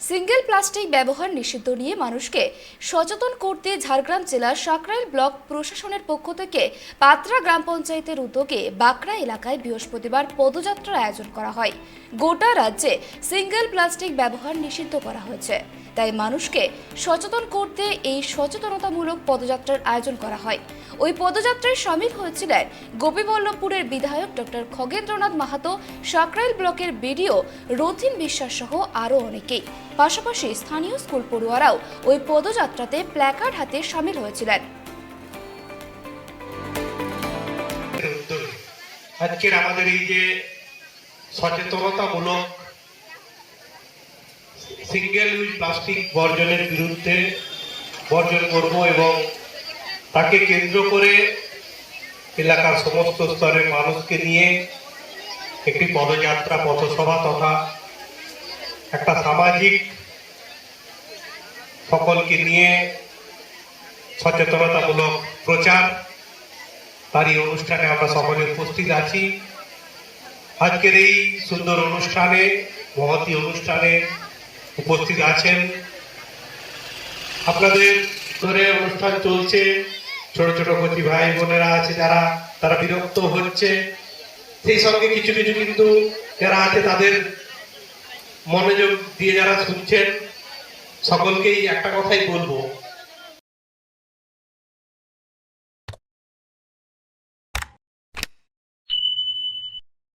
Single plastic ব্যবহার নিষিদ্ধ নিয়ে মানুষকে সচেতন করতে ঝাড়গ্রাম জেলার সাকরাইল ব্লক প্রশাসনের পক্ষ থেকে পাত্রা গ্রাম পঞ্চায়েতের উদ্যোগে বাঁকড়া এলাকায় বৃহস্পতিবার পদযাত্রার আয়োজন করা হয়। গোটা রাজ্যে সিঙ্গেল প্লাস্টিক ব্যবহার নিষিদ্ধ করা হয়েছে, তাই মানুষকে সচেতন করতে এই সচেতনতামূলক পদযাত্রার আয়োজন করা হয়। ওই পদযাত্রায় সামিল হয়েছিলেন গোপীবল্লভপুরের বিধায়ক ডক্টর খগেন্দ্রনাথ মাহাতো, সাকরাইল ব্লকের বিডিও রথিন বিশ্বাস সহ আরও অনেকেই। পাশাপাশি স্থানীয় স্কুল পড়ুয়ারাও ওই পদযাত্রাতে প্ল্যাকার্ড হাতে সামিল হয়েছিলেন। আজকের আমাদের এই যে সচেতনতামূলক সিঙ্গেল ইউজ প্লাস্টিক বর্জনের বিরুদ্ধে বর্জন করব এবং তাকে কেন্দ্র করে এলাকার সমস্ত স্তরের মানুষকে নিয়ে একটি পদযাত্রা, পথসভা তথা একটা সামাজিক সকলকে নিয়ে সচেতনতামূলক প্রচার, তারই অনুষ্ঠানে আমরা সকলে উপস্থিত আছি। আজকের এই সুন্দর অনুষ্ঠানে, মহতী অনুষ্ঠানে উপস্থিত আছেন। আপনাদের ধরে অনুষ্ঠান চলছে, ছোট ছোট কচি ভাই বোনেরা আছে তারা বিরক্ত হচ্ছে, সেই সঙ্গে কিছু কিছু কিন্তু যারা আছে তাদের মনোযোগ দিয়ে যারা শুনছেন, সকলকেই একটা কথাই বলবো,